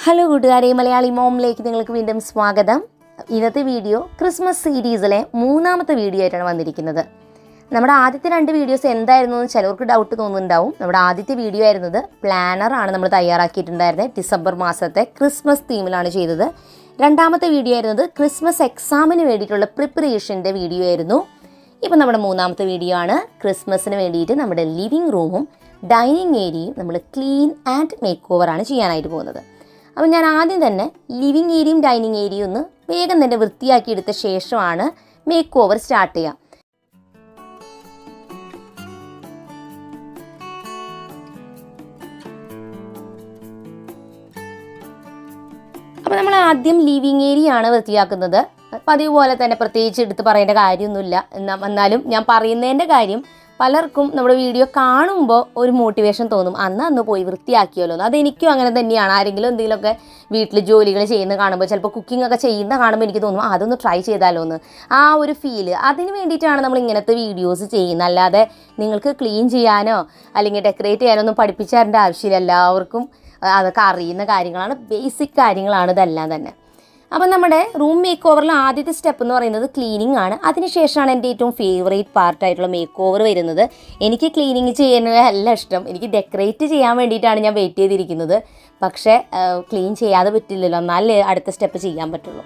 Hello കൂട്ടുകാരെ, മലയാളി മോമിലേക്ക് നിങ്ങൾക്ക് വീണ്ടും സ്വാഗതം. ഇന്നത്തെ വീഡിയോ ക്രിസ്മസ് സീരീസിലെ മൂന്നാമത്തെ വീഡിയോ ആയിട്ടാണ് വന്നിരിക്കുന്നത്. നമ്മുടെ ആദ്യത്തെ 2 വീഡിയോസ് എന്തായിരുന്നു എന്ന് ചിലവർക്ക് ഡൗട്ട് തോന്നുന്നുണ്ടാവും. നമ്മുടെ ആദ്യത്തെ വീഡിയോ ആയിരുന്നത് പ്ലാനറാണ് നമ്മൾ തയ്യാറാക്കിയിട്ടുണ്ടായിരുന്നത്. ഡിസംബർ മാസത്തെ ക്രിസ്മസ് തീമിലാണ് ചെയ്തത്. രണ്ടാമത്തെ വീഡിയോ ആയിരുന്നത് ക്രിസ്മസ് എക്സാമിന് വേണ്ടിയിട്ടുള്ള പ്രിപ്പറേഷൻ്റെ വീഡിയോ ആയിരുന്നു. ഇപ്പം നമ്മുടെ മൂന്നാമത്തെ വീഡിയോ ആണ്. ക്രിസ്മസിന് വേണ്ടിയിട്ട് നമ്മുടെ ലിവിങ് റൂമും ഡൈനിങ് ഏരിയയും നമ്മൾ ക്ലീൻ ആൻഡ് മേക്ക് ഓവറാണ് ചെയ്യാനായിട്ട് പോകുന്നത്. അപ്പോൾ ഞാൻ ആദ്യം തന്നെ ലിവിങ് ഏരിയയും ഡൈനിങ് ഏരിയയും ഒന്ന് വേഗം തന്നെ വൃത്തിയാക്കി എടുത്ത ശേഷമാണ് മേക്ക് ഓവർ സ്റ്റാർട്ട് ചെയ്യുക. അപ്പോൾ നമ്മൾ ആദ്യം ലിവിങ് ഏരിയ ആണ് വൃത്തിയാക്കുന്നത്. പതിവ് പോലെ തന്നെ പ്രത്യേകിച്ച് എടുത്ത് പറയേണ്ട കാര്യമൊന്നുമില്ല. എന്നാലും ഞാൻ പറയുന്നതിൻ്റെ കാര്യം, പലർക്കും നമ്മുടെ വീഡിയോ കാണുമ്പോൾ ഒരു മോട്ടിവേഷൻ തോന്നും, അന്ന് പോയി വൃത്തിയാക്കിയല്ലോ എന്ന്. അതെനിക്കും അങ്ങനെ തന്നെയാണ്. ആരെങ്കിലും എന്തെങ്കിലുമൊക്കെ വീട്ടിൽ ജോലികൾ ചെയ്യുന്ന കാണുമ്പോൾ, ചിലപ്പോൾ കുക്കിംഗ് ഒക്കെ ചെയ്യുന്ന കാണുമ്പോൾ എനിക്ക് തോന്നും അതൊന്ന് ട്രൈ ചെയ്താലോ എന്ന്. ആ ഒരു ഫീല്, അതിന് വേണ്ടിയിട്ടാണ് നമ്മൾ ഇങ്ങനത്തെ വീഡിയോസ് ചെയ്യുന്നത്. അല്ലാതെ നിങ്ങൾക്ക് ക്ലീൻ ചെയ്യാനോ അല്ലെങ്കിൽ ഡെക്കറേറ്റ് ചെയ്യാനോ ഒന്നും പഠിപ്പിച്ചു തരേണ്ട ആവശ്യമില്ല. എല്ലാവർക്കും അതൊക്കെ അറിയുന്ന കാര്യങ്ങളാണ്, ബേസിക് കാര്യങ്ങളാണ് ഇതെല്ലാം തന്നെ. അപ്പം നമ്മുടെ റൂം മേക്ക് ഓവറിൽ ആദ്യത്തെ സ്റ്റെപ്പ് എന്ന് പറയുന്നത് ക്ലീനിങ് ആണ്. അതിനുശേഷമാണ് എൻ്റെ ഏറ്റവും ഫേവറേറ്റ് പാർട്ടായിട്ടുള്ള മേക്ക് ഓവർ വരുന്നത്. എനിക്ക് ക്ലീനിങ് ചെയ്യുന്നതല്ല ഇഷ്ടം, എനിക്ക് ഡെക്കറേറ്റ് ചെയ്യാൻ വേണ്ടിയിട്ടാണ് ഞാൻ വെയിറ്റ് ചെയ്തിരിക്കുന്നത്. പക്ഷേ ക്ലീൻ ചെയ്യാതെ പറ്റില്ലല്ലോ, എന്നാലേ അടുത്ത സ്റ്റെപ്പ് ചെയ്യാൻ പറ്റുള്ളൂ.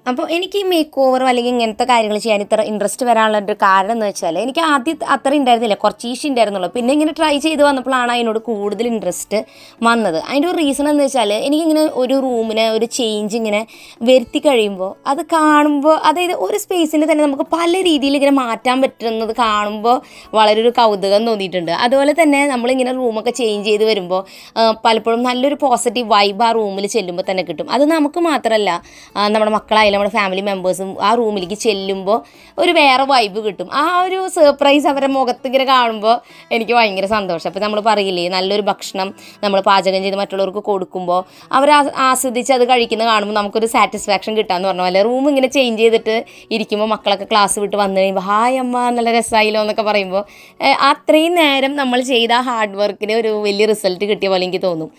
അപ്പോൾ എനിക്ക് ഈ മേക്ക് ഓവറോ അല്ലെങ്കിൽ ഇങ്ങനത്തെ കാര്യങ്ങൾ ചെയ്യാൻ ഇത്ര ഇൻട്രസ്റ്റ് വരാനുള്ള ഒരു കാരണം എന്ന് വെച്ചാൽ, എനിക്ക് ആദ്യം അത്ര ഉണ്ടായിരുന്നില്ല, കുറച്ച് ഈശി ഉണ്ടായിരുന്നുള്ളൂ. പിന്നെ ഇങ്ങനെ ട്രൈ ചെയ്ത് വന്നപ്പോഴാണ് അതിനോട് കൂടുതൽ ഇൻട്രസ്റ്റ് വന്നത്. അതിൻ്റെ ഒരു റീസൺ എന്ന് വെച്ചാൽ, എനിക്കിങ്ങനെ ഒരു റൂമിനെ ഒരു ചേഞ്ച് ഇങ്ങനെ വരുത്തി കഴിയുമ്പോൾ അത് കാണുമ്പോൾ, അതായത് ഒരു സ്പേസിന് തന്നെ നമുക്ക് പല രീതിയിൽ ഇങ്ങനെ മാറ്റാൻ പറ്റുന്നത് കാണുമ്പോൾ വളരെ ഒരു കൗതുകം തോന്നിയിട്ടുണ്ട്. അതുപോലെ തന്നെ നമ്മളിങ്ങനെ റൂമൊക്കെ ചേഞ്ച് ചെയ്ത് വരുമ്പോൾ പലപ്പോഴും നല്ലൊരു പോസിറ്റീവ് വൈബ് ആ റൂമിൽ ചെല്ലുമ്പോൾ തന്നെ കിട്ടും. അത് നമുക്ക് മാത്രമല്ല, നമ്മുടെ മക്കളായാലും നമ്മുടെ ഫാമിലി മെമ്പേഴ്സും ആ റൂമിലേക്ക് ചെല്ലുമ്പോൾ ഒരു വേറെ വൈബ് കിട്ടും. ആ ഒരു സർപ്രൈസ് അവരുടെ മുഖത്ത് ഇങ്ങനെ കാണുമ്പോൾ എനിക്ക് ഭയങ്കര സന്തോഷം. അപ്പോൾ നമ്മൾ പറയില്ലേ, നല്ലൊരു ഭക്ഷണം നമ്മൾ പാചകം ചെയ്ത് മറ്റുള്ളവർക്ക് കൊടുക്കുമ്പോൾ അവർ ആസ്വദിച്ച് അത് കഴിക്കുന്ന കാണുമ്പോൾ നമുക്കൊരു സാറ്റിസ്ഫാക്ഷൻ കിട്ടാമെന്ന് പറഞ്ഞ പോലെ, റൂം ഇങ്ങനെ ചേഞ്ച് ചെയ്തിട്ട് ഇരിക്കുമ്പോൾ മക്കളൊക്കെ ക്ലാസ് വിട്ട് വന്നു കഴിയുമ്പോൾ ഹായ് അമ്മ നല്ല രസമായില്ലോ എന്നൊക്കെ പറയുമ്പോൾ അത്രയും നേരം നമ്മൾ ചെയ്ത ഹാർഡ് വർക്കിന് ഒരു വലിയ റിസൾട്ട് കിട്ടിയ പോലെ എനിക്ക് തോന്നും.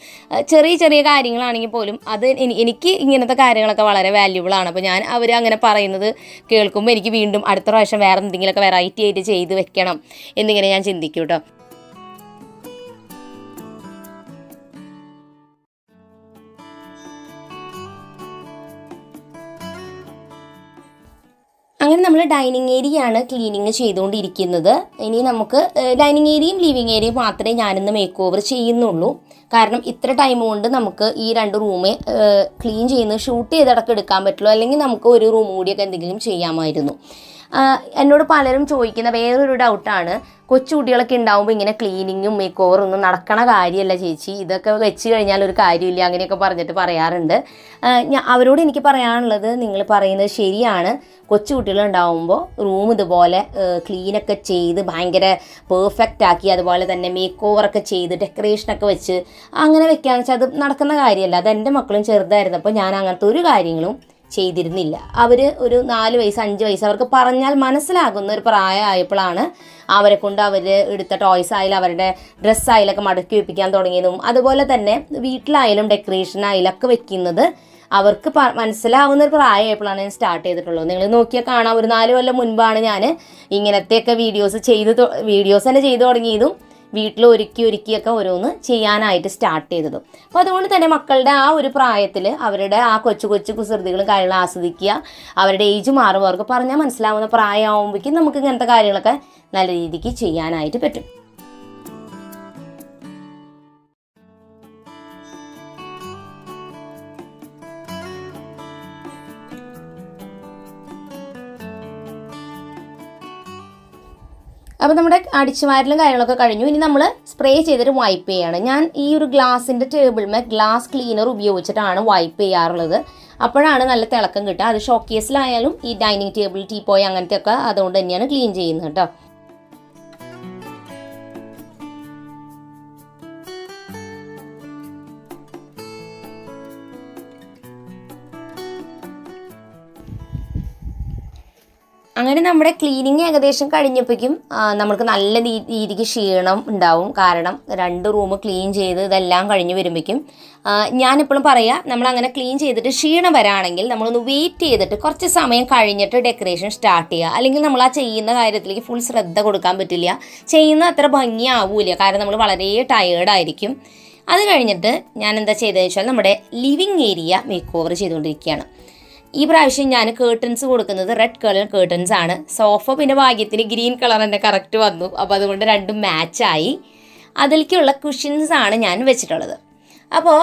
ചെറിയ ചെറിയ കാര്യങ്ങളാണെങ്കിൽ പോലും അത് എനിക്ക് ഇങ്ങനത്തെ കാര്യങ്ങളൊക്കെ വളരെ വാല്യുബിൾ ആണ്. അപ്പോൾ ഞാൻ അവർ അങ്ങനെ പറയുന്നത് കേൾക്കുമ്പോൾ എനിക്ക് വീണ്ടും അടുത്ത പ്രാവശ്യം വേറെ എന്തെങ്കിലുമൊക്കെ വെറൈറ്റി ആയിട്ട് ചെയ്ത് വെക്കണം എന്നിങ്ങനെ ഞാൻ ചിന്തിക്കും കേട്ടോ. അങ്ങനെ നമ്മൾ ഡൈനിങ് ഏരിയയാണ് ക്ലീനിങ് ചെയ്തുകൊണ്ടിരിക്കുന്നത്. ഇനി നമുക്ക് ഡൈനിങ് ഏരിയയും ലിവിങ് ഏരിയയും മാത്രമേ ഞാനിന്ന് മേക്ക് ഓവർ ചെയ്യുന്നുള്ളൂ. കാരണം ഇത്ര ടൈം കൊണ്ട് നമുക്ക് ഈ 2 റൂമേ ക്ലീൻ ചെയ്യുന്നത് ഷൂട്ട് ചെയ്തിടക്ക് എടുക്കാൻ പറ്റുള്ളൂ. അല്ലെങ്കിൽ നമുക്ക് ഒരു റൂം കൂടിയൊക്കെ എന്തെങ്കിലും ചെയ്യാമായിരുന്നു. എന്നോട് പലരും ചോദിക്കുന്ന വേറൊരു ഡൗട്ടാണ്, കൊച്ചു കുട്ടികളൊക്കെ ഉണ്ടാകുമ്പോൾ ഇങ്ങനെ ക്ലീനിങ്ങും മേക്ക് ഓവറും ഒന്നും നടക്കണ കാര്യമല്ല ചേച്ചി, ഇതൊക്കെ വെച്ച് കഴിഞ്ഞാൽ ഒരു കാര്യമില്ല, അങ്ങനെയൊക്കെ പറഞ്ഞിട്ട് പറയാറുണ്ട്. അവരോട് എനിക്ക് പറയാനുള്ളത്, നിങ്ങൾ പറയുന്നത് ശരിയാണ്. കൊച്ചു കുട്ടികളുണ്ടാകുമ്പോൾ റൂം ഇതുപോലെ ക്ലീനൊക്കെ ചെയ്ത് ഭയങ്കര പെർഫെക്റ്റ് ആക്കി, അതുപോലെ തന്നെ മേക്ക് ഓവറൊക്കെ ചെയ്ത് ഡെക്കറേഷനൊക്കെ വെച്ച് അങ്ങനെ വെക്കുകയെന്ന് വെച്ചാൽ അത് നടക്കുന്ന കാര്യമല്ല. അത് എൻ്റെ മക്കളും ചെറുതായിരുന്നപ്പോൾ ഞാൻ അങ്ങനത്തെ ഒരു കാര്യങ്ങളും ചെയ്തിരുന്നില്ല. അവർ ഒരു 4 വയസ്സ് 5 വയസ്സ് അവർക്ക് പറഞ്ഞാൽ മനസ്സിലാകുന്ന ഒരു പ്രായമായപ്പോഴാണ് അവരെ കൊണ്ട് അവർ എടുത്ത ടോയ്സ് ആയാലും അവരുടെ ഡ്രസ്സായാലൊക്കെ മടക്കി വെപ്പിക്കാൻ തുടങ്ങിയതും, അതുപോലെ തന്നെ വീട്ടിലായാലും ഡെക്കറേഷനായാലും ഒക്കെ വെക്കുന്നത് അവർക്ക് മനസ്സിലാവുന്ന ഒരു പ്രായമായപ്പോഴാണ് ഞാൻ സ്റ്റാർട്ട് ചെയ്തിട്ടുള്ളത്. നിങ്ങൾ നോക്കിയാൽ കാണാം, ഒരു 4 കൊല്ലം മുൻപാണ് ഞാൻ ഇങ്ങനത്തെയൊക്കെ വീഡിയോസ് തന്നെ ചെയ്തു തുടങ്ങിയതും വീട്ടിൽ ഒരുക്കിയൊക്കെ ഓരോന്ന് ചെയ്യാനായിട്ട് സ്റ്റാർട്ട് ചെയ്തതും. അപ്പോൾ അതുകൊണ്ട് തന്നെ മക്കളുടെ ആ ഒരു പ്രായത്തിൽ അവരുടെ ആ കൊച്ചു കുസൃതികളും കാര്യങ്ങളും ആസ്വദിക്കുക. അവരുടെ ഏജ് മാറുമ്പോൾ അവർക്ക് പറഞ്ഞാൽ മനസ്സിലാവുന്ന പ്രായമാകുമ്പോഴേക്കും നമുക്ക് ഇങ്ങനത്തെ കാര്യങ്ങളൊക്കെ നല്ല രീതിക്ക് ചെയ്യാനായിട്ട് പറ്റും. അപ്പോൾ നമ്മുടെ അടിച്ചുവാരലും കാര്യങ്ങളൊക്കെ കഴിഞ്ഞു. ഇനി നമ്മൾ സ്പ്രേ ചെയ്തിട്ട് വൈപ്പ് ചെയ്യാണ്. ഞാൻ ഈ ഒരു ഗ്ലാസിൻ്റെ ടേബിളിന്മേൽ ഗ്ലാസ് ക്ലീനർ ഉപയോഗിച്ചിട്ടാണ് വൈപ്പ് ചെയ്യാറുള്ളത്. അപ്പോഴാണ് നല്ല തിളക്കം കിട്ടുക. അത് ഷോക്കേസിലായാലും ഈ ഡൈനിങ് ടേബിൾ, ടീപ്പോയ് അങ്ങനത്തെ ഒക്കെ അതുകൊണ്ട് തന്നെയാണ് ക്ലീൻ ചെയ്യുന്നത് കേട്ടോ. അങ്ങനെ നമ്മുടെ ക്ലീനിങ് ഏകദേശം കഴിഞ്ഞപ്പോഴേക്കും നമുക്ക് നല്ല രീതിക്ക് ക്ഷീണം ഉണ്ടാവും. കാരണം 2 റൂം ക്ലീൻ ചെയ്ത് ഇതെല്ലാം കഴിഞ്ഞ് വരുമ്പോഴേക്കും ഞാനെപ്പോഴും പറയാം, നമ്മളങ്ങനെ ക്ലീൻ ചെയ്തിട്ട് ക്ഷീണം വരാണെങ്കിൽ നമ്മളൊന്ന് വെയിറ്റ് ചെയ്തിട്ട് കുറച്ച് സമയം കഴിഞ്ഞിട്ട് ഡെക്കറേഷൻ സ്റ്റാർട്ട് ചെയ്യുക. അല്ലെങ്കിൽ നമ്മൾ ആ ചെയ്യുന്ന കാര്യത്തിലേക്ക് ഫുൾ ശ്രദ്ധ കൊടുക്കാൻ പറ്റില്ല, ചെയ്യുന്ന അത്ര ഭംഗിയാവില്ല. കാരണം നമ്മൾ വളരെ ടയേർഡായിരിക്കും. അത് കഴിഞ്ഞിട്ട് ഞാൻ എന്താ ചെയ്തതെന്ന് വെച്ചാൽ നമ്മുടെ ലിവിങ് ഏരിയ മേക്ക് ഓവർ ചെയ്തുകൊണ്ടിരിക്കുകയാണ്. ഈ പ്രാവശ്യം ഞാൻ കേർട്ടൻസ് കൊടുക്കുന്നത് റെഡ് കളർ കേർട്ടൻസ് ആണ്. സോഫ പിന്നെ ഭാഗ്യത്തിന് ഗ്രീൻ കളർ തന്നെ കറക്റ്റ് വന്നു. അപ്പോൾ അതുകൊണ്ട് രണ്ടും മാച്ചായി. അതിലേക്കുള്ള കുഷ്യൻസ് ആണ് ഞാൻ വെച്ചിട്ടുള്ളത്. അപ്പോൾ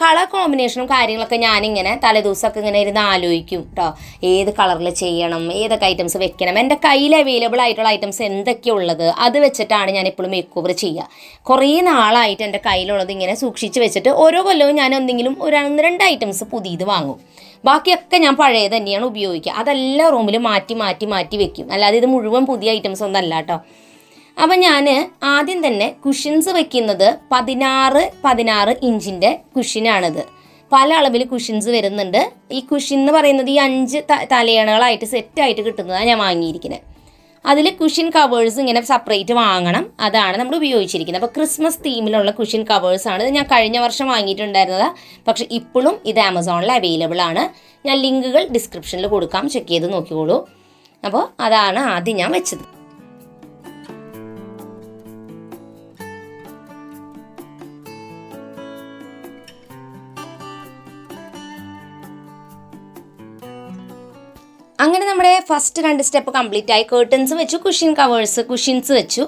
കളർ കോമ്പിനേഷനും കാര്യങ്ങളൊക്കെ ഞാനിങ്ങനെ തലേദിവസമൊക്കെ ഇങ്ങനെ ഇരുന്ന് ആലോചിക്കും കേട്ടോ, ഏത് കളറിൽ ചെയ്യണം, ഏതൊക്കെ ഐറ്റംസ് വെക്കണം, എൻ്റെ കയ്യിൽ അവൈലബിൾ ആയിട്ടുള്ള ഐറ്റംസ് എന്തൊക്കെയാണ് ഉള്ളത് അത് വെച്ചിട്ടാണ് ഞാൻ എപ്പോഴും മേക്ക് ഓവർ ചെയ്യുക. കുറേ നാളായിട്ട് എൻ്റെ കയ്യിലുള്ളത് ഇങ്ങനെ സൂക്ഷിച്ച് വെച്ചിട്ട് ഓരോ കൊല്ലവും ഞാൻ എന്തെങ്കിലും ഒരു 1-2 ഐറ്റംസ് പുതിയത് വാങ്ങും. ബാക്കിയൊക്കെ ഞാൻ പഴയ തന്നെയാണ് ഉപയോഗിക്കുക. അതെല്ലാം റൂമിൽ മാറ്റി വെക്കും. അല്ലാതെ ഇത് മുഴുവൻ പുതിയ ഐറ്റംസ് ഒന്നും അല്ല കേട്ടോ. അപ്പം ഞാൻ ആദ്യം തന്നെ കുഷ്യൻസ് വെക്കുന്നത് 16 ഇഞ്ചിൻ്റെ കുഷ്യനാണിത്. പല അളവിൽ കുഷ്യൻസ് വരുന്നുണ്ട്. ഈ കുഷ്യൻ എന്ന് പറയുന്നത് ഈ 5 തലയണകളായിട്ട് സെറ്റായിട്ട് കിട്ടുന്നതാണ് ഞാൻ വാങ്ങിയിരിക്കുന്നത്. അതിൽ കുഷ്യൻ കവേഴ്സ് ഇങ്ങനെ സെപ്പറേറ്റ് വാങ്ങണം, അതാണ് നമ്മൾ ഉപയോഗിച്ചിരിക്കുന്നത്. അപ്പോൾ ക്രിസ്മസ് തീമിലുള്ള കുഷ്യൻ കവേഴ്സാണ്. ഇത് ഞാൻ കഴിഞ്ഞ വർഷം വാങ്ങിയിട്ടുണ്ടായിരുന്നത്, പക്ഷേ ഇപ്പോഴും ഇത് ആമസോണിൽ അവൈലബിൾ ആണ്. ഞാൻ ലിങ്കുകൾ ഡിസ്ക്രിപ്ഷനിൽ കൊടുക്കാം, ചെക്ക് ചെയ്ത് നോക്കിക്കോളൂ. അപ്പോൾ അതാണ് ആദ്യം ഞാൻ വെച്ചത്. അങ്ങനെ നമ്മുടെ ഫസ്റ്റ് 2 സ്റ്റെപ്പ് കംപ്ലീറ്റ് ആയി. കേർട്ടൻസ് വെച്ചു, കുഷ്യൻസ് വെച്ചു.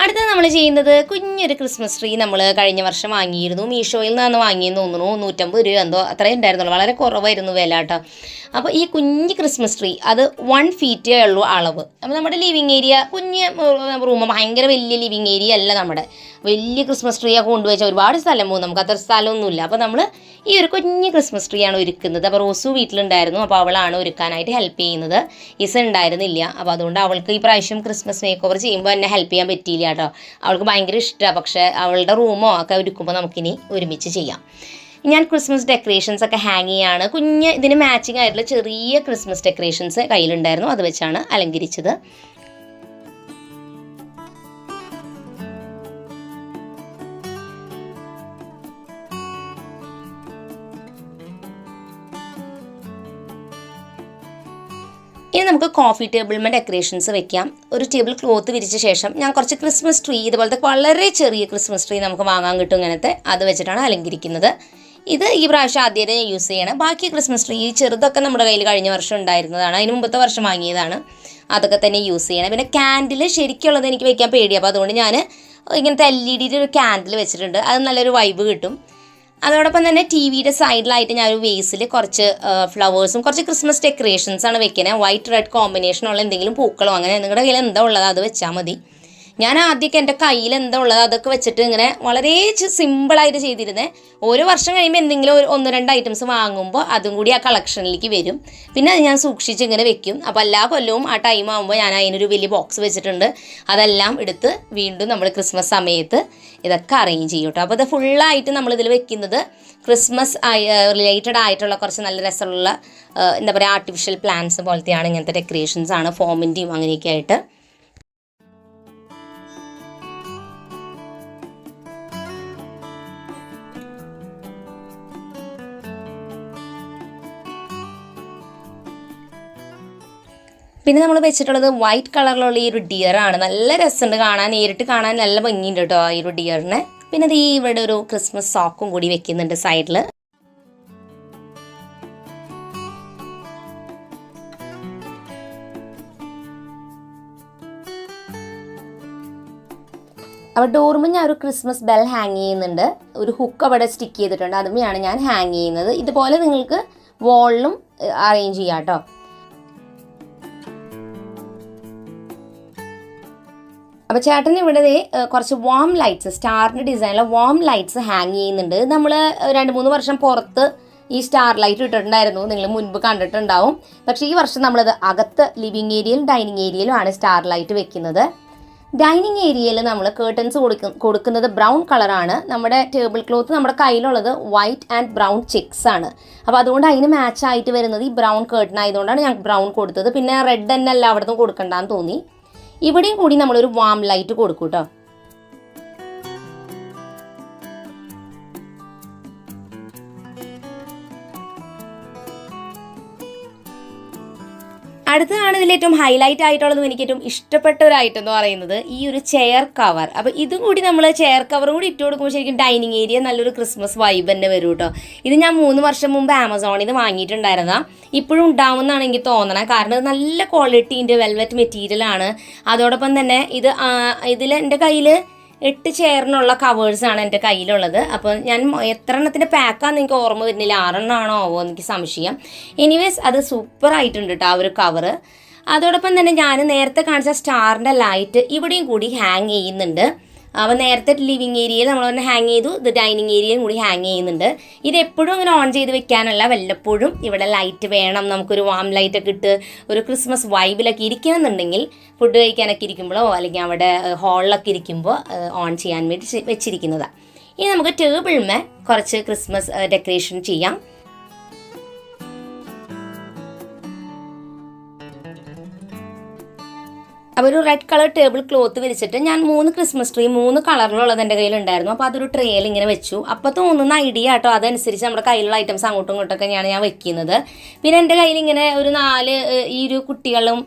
അടുത്തത് നമ്മൾ ചെയ്യുന്നത് കുഞ്ഞൊരു ക്രിസ്മസ് ട്രീ നമ്മൾ കഴിഞ്ഞ വർഷം വാങ്ങിയിരുന്നു. മീഷോയിൽ നിന്നാണ് വാങ്ങിയെന്ന് തോന്നുന്നു. 150 രൂപ എന്തോ അത്രയും ഉണ്ടായിരുന്നുള്ളൂ, വളരെ കുറവായിരുന്നു വില കേട്ടോ. അപ്പോൾ ഈ കുഞ്ഞ് ക്രിസ്മസ് ട്രീ അത് 1 ഫീറ്റേ ഉള്ളൂ അളവ്. അപ്പോൾ നമ്മുടെ ലിവിങ് ഏരിയ കുഞ്ഞ് റൂം, ഭയങ്കര വലിയ ലിവിങ് ഏരിയ അല്ല നമ്മുടെ. വലിയ ക്രിസ്മസ് ട്രീ ഒക്കെ കൊണ്ടുവച്ചാൽ ഒരുപാട് സ്ഥലം പോകും, നമുക്ക് അത്ര സ്ഥലമൊന്നുമില്ല. അപ്പോൾ നമ്മൾ ഈ ഒരു കുഞ്ഞ് ക്രിസ്മസ് ട്രീ ആണ് ഒരുക്കുന്നത്. അപ്പോൾ റോസു വീട്ടിലുണ്ടായിരുന്നു, അപ്പോൾ അവളാണ് ഒരുക്കാനായിട്ട് ഹെൽപ്പ് ചെയ്യുന്നത്. ഇസ ഉണ്ടായിരുന്നില്ല. അപ്പോൾ അതുകൊണ്ട് അവൾക്ക് ഈ പ്രാവശ്യം ക്രിസ്മസ് മേക്ക് ഓവർ ചെയ്യുമ്പോൾ എന്നെ ഹെൽപ്പ് ചെയ്യാൻ പറ്റിയില്ല കേട്ടോ. അവൾക്ക് ഭയങ്കര ഇഷ്ടമാണ്. പക്ഷേ അവളുടെ റൂമോ ഒക്കെ ഒരുക്കുമ്പോൾ നമുക്കിനി ഒരുമിച്ച് ചെയ്യാം. ഞാൻ ക്രിസ്മസ് ഡെക്കറേഷൻസ് ഒക്കെ ഹാങ് ചെയ്യാണ്. കുഞ്ഞ് ഇതിന് മാച്ചിങ് ആയിട്ടുള്ള ചെറിയ ക്രിസ്മസ് ഡെക്കറേഷൻസ് കയ്യിലുണ്ടായിരുന്നു, അത് വെച്ചാണ് അലങ്കരിച്ചത്. ഇനി നമുക്ക് കോഫി ടേബിളിന്മേൽ ഡെക്കറേഷൻസ് വെക്കാം. ഒരു ടേബിൾ ക്ലോത്ത് വിരിച്ച ശേഷം ഞാൻ കുറച്ച് ക്രിസ്മസ് ട്രീ, ഇതുപോലത്തെ വളരെ ചെറിയ ക്രിസ്മസ് ട്രീ നമുക്ക് വാങ്ങാൻ കിട്ടും ഇങ്ങനത്തെ, അത് വെച്ചിട്ടാണ് അലങ്കരിക്കുന്നത്. ഇത് ഈ പ്രാവശ്യം ആദ്യമായിട്ട് ഞാൻ യൂസ് ചെയ്യണം. ബാക്കി ക്രിസ്മസ് ട്രീ ചെറുതൊക്കെ നമ്മുടെ കയ്യിൽ കഴിഞ്ഞ വർഷം ഉണ്ടായിരുന്നതാണ്, അതിന് മുമ്പത്തെ വർഷം വാങ്ങിയതാണ്. അതൊക്കെ തന്നെ യൂസ് ചെയ്യണം. പിന്നെ ക്യാൻഡിൽ ശരിക്കുള്ളത് എനിക്ക് വെക്കാൻ പേടിയാണ്. അപ്പോൾ അതുകൊണ്ട് ഞാൻ ഇങ്ങനത്തെ LED ഒരു ക്യാൻഡിൽ വെച്ചിട്ടുണ്ട്. അത് നല്ലൊരു വൈബ് കിട്ടും. അതോടൊപ്പം തന്നെ ടി വിയുടെ സൈഡിലായിട്ട് ഞാനൊരു വേസിൽ കുറച്ച് ഫ്ലവേഴ്സും കുറച്ച് ക്രിസ്മസ് ഡെക്കറേഷൻസാണ് വെക്കുന്നത്. വൈറ്റ് റെഡ് കോമ്പിനേഷനുള്ള എന്തെങ്കിലും പൂക്കളോ അങ്ങനെ നിങ്ങളുടെ കയ്യിൽ എന്താ ഉള്ളത് അത് വെച്ചാൽ മതി. ഞാൻ ആദ്യമൊക്കെ എൻ്റെ കയ്യിൽ എന്താ ഉള്ളത് അതൊക്കെ വെച്ചിട്ട് ഇങ്ങനെ വളരെ സിമ്പിളായിട്ട് ചെയ്തിരുന്നത്. ഓരോ വർഷം കഴിയുമ്പോൾ എന്തെങ്കിലും 1-2 ഐറ്റംസ് വാങ്ങുമ്പോൾ അതും കൂടി ആ കളക്ഷനിലേക്ക് വരും. പിന്നെ അത് ഞാൻ സൂക്ഷിച്ച് ഇങ്ങനെ വെക്കും. അപ്പോൾ എല്ലാ കൊല്ലവും ആ ടൈം ആകുമ്പോൾ ഞാൻ അതിനൊരു വലിയ ബോക്സ് വെച്ചിട്ടുണ്ട്. അതെല്ലാം എടുത്ത് വീണ്ടും നമ്മൾ ക്രിസ്മസ് സമയത്ത് ഇതൊക്കെ അറേഞ്ച് ചെയ്യും കേട്ടോ. അപ്പോൾ ഇത് ഫുള്ളായിട്ട് നമ്മളിതിൽ വെക്കുന്നത് ക്രിസ്മസ് റിലേറ്റഡ് ആയിട്ടുള്ള കുറച്ച് നല്ല രസമുള്ള എന്താ പറയുക ആർട്ടിഫിഷ്യൽ പ്ലാന്റ്സ് പോലത്തെയാണ്. ഇങ്ങനത്തെ ഡെക്കറേഷൻസ് ആണ്, ഫോമിൻ്റെയും അങ്ങനെയൊക്കെ ആയിട്ട്. പിന്നെ നമ്മൾ വെച്ചിട്ടുള്ളത് വൈറ്റ് കളറിലുള്ള ഈ ഒരു ഡിയറാണ്. നല്ല രസമുണ്ട് കാണാൻ, നേരിട്ട് കാണാൻ നല്ല ഭംഗിയുണ്ട് കേട്ടോ ഈ ഒരു ഡിയറിനെ. പിന്നെ അത് ഈ ഇവിടെ ഒരു ക്രിസ്മസ് സോക്കും കൂടി വെക്കുന്നുണ്ട് സൈഡിൽ. അപ്പോൾ ഡോർമ് ഞാൻ ഒരു ക്രിസ്മസ് ബെൽ ഹാങ് ചെയ്യുന്നുണ്ട്. ഒരു ഹുക്ക് അവിടെ സ്റ്റിക്ക് ചെയ്തിട്ടുണ്ട്, അതുമെയാണ് ഞാൻ ഹാങ് ചെയ്യുന്നത്. ഇതുപോലെ നിങ്ങൾക്ക് വാളിലും അറേഞ്ച് ചെയ്യാം കേട്ടോ. അപ്പോൾ ചേട്ടൻ ഇവിടെ കുറച്ച് വാം ലൈറ്റ്സ്, സ്റ്റാറിൻ്റെ ഡിസൈനിലെ വാം ലൈറ്റ്സ് ഹാങ് ചെയ്യുന്നുണ്ട്. നമ്മൾ 2-3 വർഷം പുറത്ത് ഈ സ്റ്റാർ ലൈറ്റ് ഇട്ടിട്ടുണ്ടായിരുന്നു, നിങ്ങൾ മുൻപ് കണ്ടിട്ടുണ്ടാവും. പക്ഷേ ഈ വർഷം നമ്മളത് അകത്ത് ലിവിങ് ഏരിയയിലും ഡൈനിങ് ഏരിയയിലും ആണ് സ്റ്റാർ ലൈറ്റ് വെക്കുന്നത്. ഡൈനിങ് ഏരിയയിൽ നമ്മൾ കേർട്ടൻസ് കൊടുക്കുന്നത് ബ്രൗൺ കളറാണ്. നമ്മുടെ ടേബിൾ ക്ലോത്ത് നമ്മുടെ കയ്യിലുള്ളത് വൈറ്റ് ആൻഡ് ബ്രൗൺ ചെക്സ് ആണ്. അപ്പോൾ അതുകൊണ്ട് അതിന് മാച്ച് ആയിട്ട് വരുന്നത് ഈ ബ്രൗൺ കേർട്ടൻ ആയതുകൊണ്ടാണ് ഞാൻ ബ്രൗൺ കൊടുത്തത്. പിന്നെ റെഡ് തന്നെ എല്ലായിടത്തും കൊടുക്കണ്ടെന്ന് തോന്നി. ഇവിടെയും കൂടി നമ്മളൊരു വാം ലൈറ്റ് കൊടുക്കും കേട്ടോ. അടുത്തതാണ് ഇതിൽ ഏറ്റവും ഹൈലൈറ്റ് ആയിട്ടുള്ളതും എനിക്ക് ഏറ്റവും ഇഷ്ടപ്പെട്ട ഒരു ഐറ്റം എന്ന് പറയുന്നത് ഈ ഒരു ചെയർ കവർ. അപ്പോൾ ഇതും കൂടി നമ്മൾ ചെയർ കവറും കൂടി ഇട്ട് കൊടുക്കുമ്പോൾ ശരിക്കും ഡൈനിങ് ഏരിയ നല്ലൊരു ക്രിസ്മസ് വൈബ് തന്നെ വരും കേട്ടോ. ഇത് ഞാൻ 3 വർഷം മുമ്പ് ആമസോണിൽ നിന്ന് വാങ്ങിയിട്ടുണ്ടായിരുന്നതാണ്. ഇപ്പോഴും ഉണ്ടാവുമെന്നാണ് എനിക്ക് തോന്നണത്. കാരണം ഇത് നല്ല ക്വാളിറ്റീൻ്റെ വെൽവെറ്റ് മെറ്റീരിയലാണ്. അതോടൊപ്പം തന്നെ ഇതിൽ എൻ്റെ കയ്യിൽ 8 ചെയറിനുള്ള കവേഴ്സാണ് എൻ്റെ കയ്യിലുള്ളത്. അപ്പോൾ ഞാൻ എത്ര എണ്ണത്തിൻ്റെ പാക്കാണെന്ന് എനിക്ക് ഓർമ്മ വരുന്നില്ല, 6 എണ്ണമാണോ ആവോ എനിക്ക് സംശയം. എനിവേസ് അത് സൂപ്പർ ആയിട്ടുണ്ട് കേട്ടോ ആ ഒരു കവറ്. അതോടൊപ്പം തന്നെ ഞാൻ നേരത്തെ കാണിച്ച സ്റ്റാറിൻ്റെ ലൈറ്റ് ഇവിടെയും കൂടി ഹാങ് ചെയ്യുന്നുണ്ട്. അപ്പോൾ നേരത്തെ ലിവിങ് ഏരിയയിൽ നമ്മൾ തന്നെ ഹാങ് ചെയ്തു, ഇത് ഡൈനിങ് ഏരിയയും കൂടി ഹാങ് ചെയ്യുന്നുണ്ട്. ഇത് എപ്പോഴും അങ്ങനെ ഓൺ ചെയ്ത് വെക്കാനല്ല, വല്ലപ്പോഴും ഇവിടെ ലൈറ്റ് വേണം, നമുക്കൊരു വാം ലൈറ്റൊക്കെ ഇട്ട് ഒരു ക്രിസ്മസ് വൈബിലൊക്കെ ഇരിക്കണമെന്നുണ്ടെങ്കിൽ, ഫുഡ് കഴിക്കാനൊക്കെ ഇരിക്കുമ്പോഴോ അല്ലെങ്കിൽ അവിടെ ഹാളിലൊക്കെ ഇരിക്കുമ്പോൾ ഓൺ ചെയ്യാൻ വേണ്ടി വെച്ചിരിക്കുന്നതാണ്. ഇനി നമുക്ക് ടേബിളിന്മേൽ കുറച്ച് ക്രിസ്മസ് ഡെക്കറേഷൻ ചെയ്യാം. അപ്പോൾ ഒരു റെഡ് കളർ ടേബിൾ ക്ലോത്ത് വിരിച്ചിട്ട് ഞാൻ 3 ക്രിസ്മസ് ട്രീ 3 കളറിലുള്ളത് എൻ്റെ കയ്യിലുണ്ടായിരുന്നു. അപ്പോൾ അതൊരു ട്രേയിൽ ഇങ്ങനെ വെച്ചു. അപ്പോൾ തോന്നുന്ന ഐഡിയ കേട്ടോ, അതനുസരിച്ച് നമ്മുടെ കയ്യിലുള്ള ഐറ്റംസ് അങ്ങോട്ടും ഇങ്ങോട്ടൊക്കെയാണ് ഞാൻ വെക്കുന്നത്. പിന്നെ എൻ്റെ കയ്യിൽ ഇങ്ങനെ ഒരു 4 ഈ ഒരു കുട്ടികളും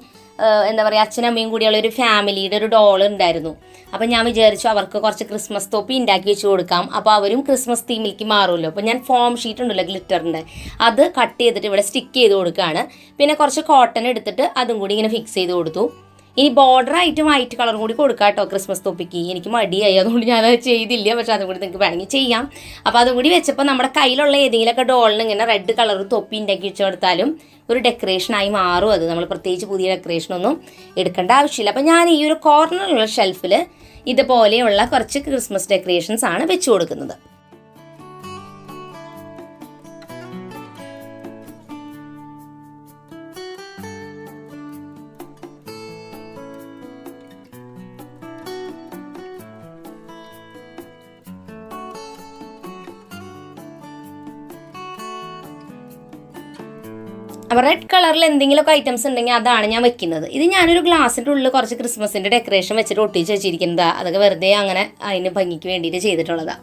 എന്താ പറയുക അച്ഛനും അമ്മയും കൂടിയുള്ള ഒരു ഫാമിലിയുടെ ഒരു ഡോൾ ഉണ്ടായിരുന്നു. അപ്പോൾ ഞാൻ വിചാരിച്ചു അവർക്ക് കുറച്ച് ക്രിസ്മസ് തൊപ്പി ഉണ്ടാക്കി വെച്ച് കൊടുക്കാം. അപ്പോൾ അവരും ക്രിസ്മസ് തീമിലേക്ക് മാറുമല്ലോ. അപ്പോൾ ഞാൻ ഫോം ഷീറ്റ് ഉണ്ടല്ലോ ഗ്ലിറ്ററിൻ്റെ, അത് കട്ട് ചെയ്തിട്ട് ഇവിടെ സ്റ്റിക്ക് ചെയ്ത് കൊടുക്കുകയാണ്. പിന്നെ കുറച്ച് കോട്ടൺ എടുത്തിട്ട് അതും കൂടി ഇങ്ങനെ ഫിക്സ് ചെയ്ത് കൊടുത്തു. ഇനി ബോർഡറായിട്ട് വൈറ്റ് കളറും കൂടി കൊടുക്കാം കേട്ടോ ക്രിസ്മസ് തൊപ്പിക്ക്. എനിക്ക് മടിയായി, അതുകൊണ്ട് ഞാനത് ചെയ്തില്ല. പക്ഷെ അതും കൂടി നിങ്ങൾക്ക് വേണമെങ്കിൽ ചെയ്യാം. അപ്പോൾ അതും കൂടി വെച്ചപ്പോൾ നമ്മുടെ കയ്യിലുള്ള ഏതെങ്കിലുമൊക്കെ ഡോളിന് ഇങ്ങനെ റെഡ് കളർ തൊപ്പി ഉണ്ടാക്കി വെച്ച് കൊടുത്താലും ഒരു ഡെക്കറേഷനായി മാറും. അത് നമ്മൾ പ്രത്യേകിച്ച് പുതിയ ഡെക്കറേഷനൊന്നും എടുക്കേണ്ട ആവശ്യമില്ല. അപ്പോൾ ഞാൻ ഈ ഒരു കോർണറിലുള്ള ഷെൽഫിൽ ഇതുപോലെയുള്ള കുറച്ച് ക്രിസ്മസ് ഡെക്കറേഷൻസ് ആണ് വെച്ച് കൊടുക്കുന്നത്. അപ്പോൾ റെഡ് കളറിൽ എന്തെങ്കിലുമൊക്കെ ഐറ്റംസ് ഉണ്ടെങ്കിൽ അതാണ് ഞാൻ വെക്കുന്നത്. ഇത് ഞാനൊരു ഗ്ലാസിൻ്റെ ഉള്ളിൽ കുറച്ച് ക്രിസ്മസിൻ്റെ ഡെക്കറേഷൻ വെച്ചിട്ട് ഒട്ടിച്ച് വെച്ചിരിക്കുന്നതാണ്. അതൊക്കെ വെറുതെ അങ്ങനെ അതിന് ഭംഗിക്ക് വേണ്ടിയിട്ട് ചെയ്തിട്ടുള്ളതാണ്.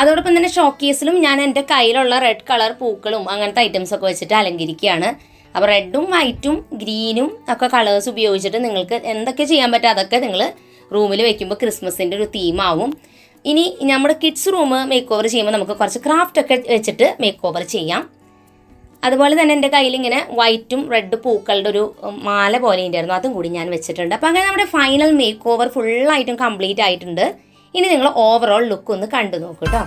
അതോടൊപ്പം തന്നെ ഷോക്കേസിലും ഞാൻ എൻ്റെ കയ്യിലുള്ള റെഡ് കളർ പൂക്കളും അങ്ങനത്തെ ഐറ്റംസൊക്കെ വെച്ചിട്ട് അലങ്കരിക്കുകയാണ്. അപ്പോൾ റെഡും വൈറ്റും ഗ്രീനും ഒക്കെ കളേഴ്സ് ഉപയോഗിച്ചിട്ട് നിങ്ങൾക്ക് എന്തൊക്കെ ചെയ്യാൻ പറ്റും അതൊക്കെ നിങ്ങൾ റൂമിൽ വെക്കുമ്പോൾ ക്രിസ്മസിൻ്റെ ഒരു തീമാവും. ഇനി നമ്മുടെ കിഡ്സ് റൂം മേക്ക് ഓവർ ചെയ്യുമ്പോൾ നമുക്ക് കുറച്ച് ക്രാഫ്റ്റൊക്കെ വെച്ചിട്ട് മേക്ക് ഓവർ ചെയ്യാം. അതുപോലെ തന്നെ എൻ്റെ കയ്യിൽ ഇങ്ങനെ വൈറ്റും റെഡ് പൂക്കളുടെ ഒരു മാല പോലെ ഉണ്ടായിരുന്നു, അതും കൂടി ഞാൻ വെച്ചിട്ടുണ്ട്. അപ്പോൾ അങ്ങനെ നമ്മുടെ ഫൈനൽ മേക്ക് ഓവർ ഫുള്ളായിട്ടും കംപ്ലീറ്റ് ആയിട്ടുണ്ട്. ഇനി നിങ്ങൾ ഓവറോൾ ലുക്ക് ഒന്ന് കണ്ടു നോക്കൂ കേട്ടോ.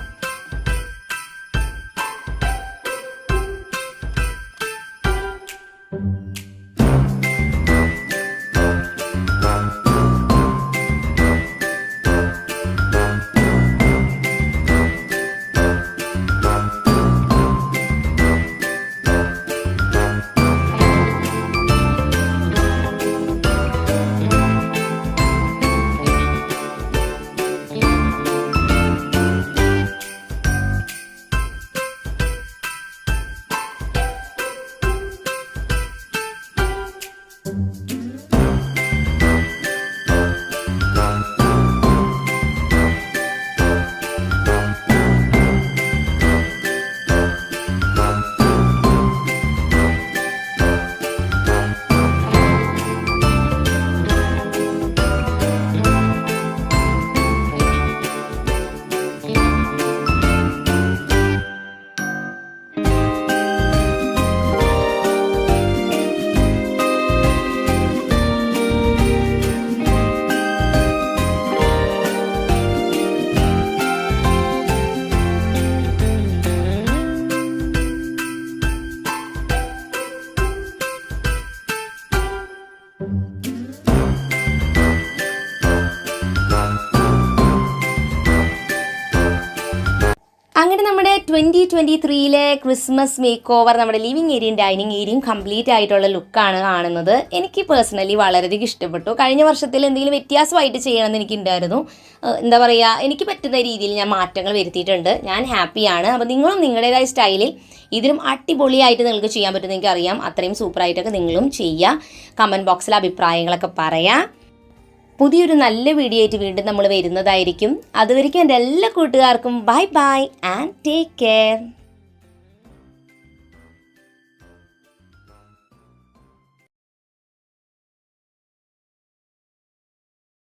2023 ക്രിസ്മസ് മേക്ക് ഓവർ നമ്മുടെ ലിവിങ് ഏരിയയും ഡൈനിങ് ഏരിയയും കംപ്ലീറ്റ് ആയിട്ടുള്ള ലുക്കാണ് കാണുന്നത്. എനിക്ക് പേഴ്സണലി വളരെയധികം ഇഷ്ടപ്പെട്ടു. കഴിഞ്ഞ വർഷത്തിൽ എന്തെങ്കിലും വ്യത്യാസമായിട്ട് ചെയ്യണമെന്ന് എനിക്കുണ്ടായിരുന്നു. എന്താ പറയുക, എനിക്ക് പറ്റുന്ന രീതിയിൽ ഞാൻ മാറ്റങ്ങൾ വരുത്തിയിട്ടുണ്ട്. ഞാൻ ഹാപ്പിയാണ്. അപ്പോൾ നിങ്ങളും നിങ്ങളുടേതായ സ്റ്റൈലിൽ ഇതിലും അടിപൊളിയായിട്ട് നിങ്ങൾക്ക് ചെയ്യാൻ പറ്റുമെന്ന് എനിക്കറിയാം. അത്രയും സൂപ്പറായിട്ടൊക്കെ നിങ്ങളും ചെയ്യുക. കമൻറ്റ് ബോക്സിൽ അഭിപ്രായങ്ങളൊക്കെ പറയാം. പുതിയൊരു നല്ല വീഡിയോ ആയിട്ട് വീണ്ടും നമ്മൾ വരുന്നതായിരിക്കും. അതുവരെയ്ക്കും എൻ്റെ എല്ലാ കൂട്ടുകാർക്കും bye bye and take care.